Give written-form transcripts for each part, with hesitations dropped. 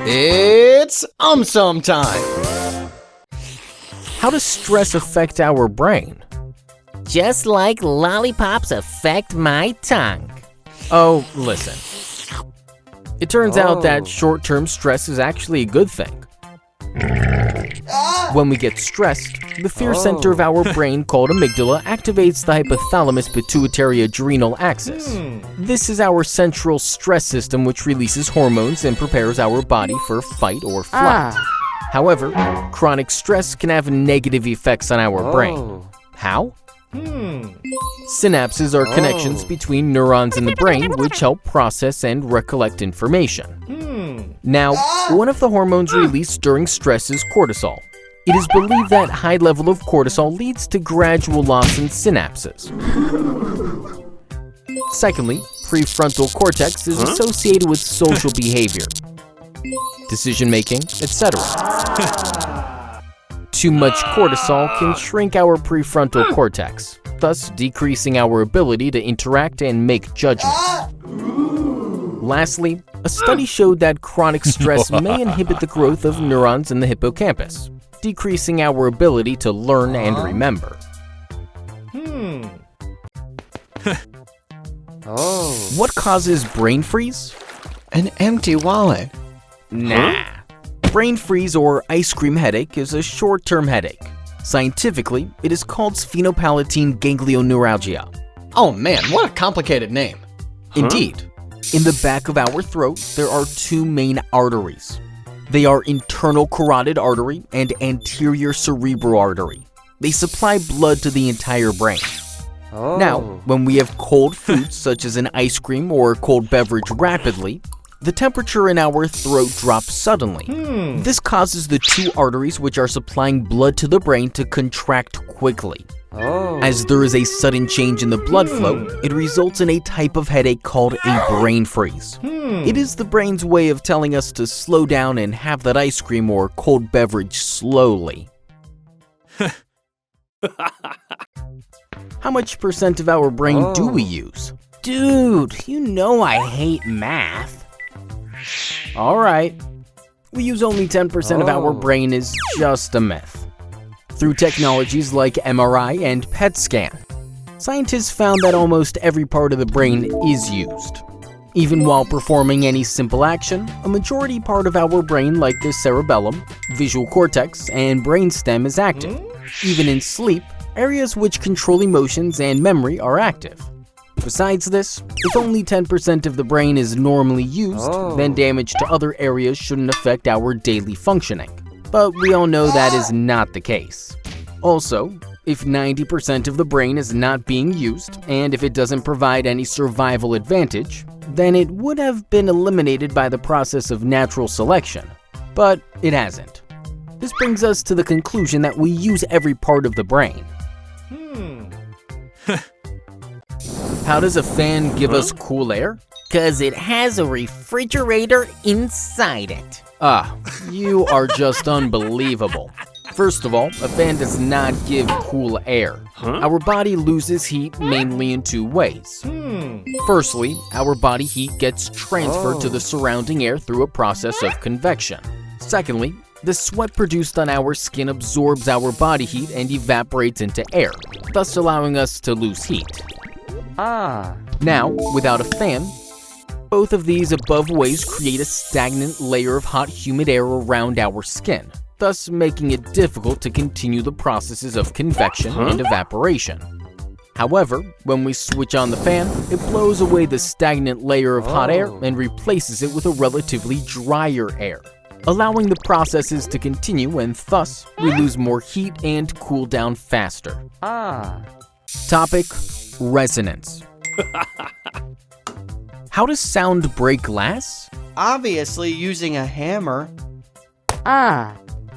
It's AumSum time! How does stress affect our brain? Just like lollipops affect my tongue. Oh, listen. It turns out that short-term stress is actually a good thing. When we get stressed, the fear center of our brain called amygdala activates the Hypothalamus Pituitary Adrenal Axis. This is our central stress system which releases hormones and prepares our body for fight or flight. However, chronic stress can have negative effects on our brain. How? Synapses are connections between neurons in the brain which help process and recollect information. Now, one of the hormones released during stress is cortisol. It is believed that high level of cortisol leads to gradual loss in synapses. Secondly, prefrontal cortex is associated with social behavior, decision-making, etc. Too much cortisol can shrink our prefrontal cortex, thus decreasing our ability to interact and make judgments. Lastly, a study showed that chronic stress may inhibit the growth of neurons in the hippocampus, decreasing our ability to learn and remember. What causes brain freeze? An empty wallet. Nah. Brain freeze or ice cream headache is a short-term headache. Scientifically, it is called sphenopalatine ganglioneuralgia. Oh man, what a complicated name. Indeed. In the back of our throat, there are two main arteries. They are internal carotid artery and anterior cerebral artery. They supply blood to the entire brain. Now, when we have cold foods such as an ice cream or a cold beverage rapidly, the temperature in our throat drops suddenly. This causes the two arteries which are supplying blood to the brain to contract quickly. As there is a sudden change in the blood flow, it results in a type of headache called a brain freeze. It is the brain's way of telling us to slow down and have that ice cream or cold beverage slowly. How much percent of our brain do we use? Dude, you know I hate math. Alright. We use only 10% of our brain is just a myth. Through technologies like MRI and PET scan, scientists found that almost every part of the brain is used. Even while performing any simple action, a majority part of our brain like the cerebellum, visual cortex, and brainstem is active. Even in sleep, areas which control emotions and memory are active. Besides this, if only 10% of the brain is normally used, then damage to other areas shouldn't affect our daily functioning. But we all know that is not the case. Also, if 90% of the brain is not being used, and if it doesn't provide any survival advantage, then it would have been eliminated by the process of natural selection. But it hasn't. This brings us to the conclusion that we use every part of the brain. How does a fan give us cool air? 'Cause it has a refrigerator inside it. You are just unbelievable. First of all, a fan does not give cool air. Our body loses heat mainly in two ways. Firstly, our body heat gets transferred to the surrounding air through a process of convection. Secondly, the sweat produced on our skin absorbs our body heat and evaporates into air, thus allowing us to lose heat. Now, without a fan, both of these above ways create a stagnant layer of hot, humid air around our skin, thus making it difficult to continue the processes of convection and evaporation. However, when we switch on the fan, it blows away the stagnant layer of hot air and replaces it with a relatively drier air, allowing the processes to continue, and thus we lose more heat and cool down faster. Topic: resonance. How does sound break glass? Obviously using a hammer.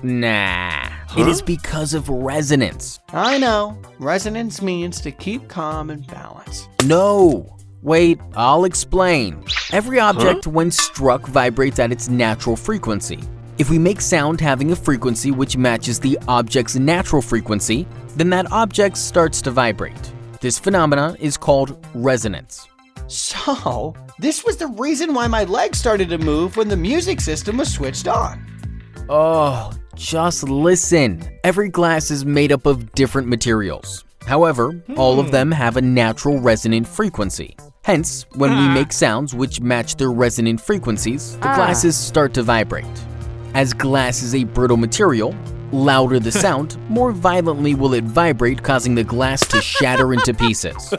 Nah, it is because of resonance. I know. Resonance means to keep calm and balance. No. Wait, I'll explain. Every object when struck vibrates at its natural frequency. If we make sound having a frequency which matches the object's natural frequency, then that object starts to vibrate. This phenomenon is called resonance. So, This was the reason why my legs started to move when the music system was switched on. Oh, just listen. Every glass is made up of different materials. However, all of them have a natural resonant frequency. Hence, when we make sounds which match their resonant frequencies, the glasses start to vibrate. As glass is a brittle material, louder the sound, more violently will it vibrate, causing the glass to shatter into pieces.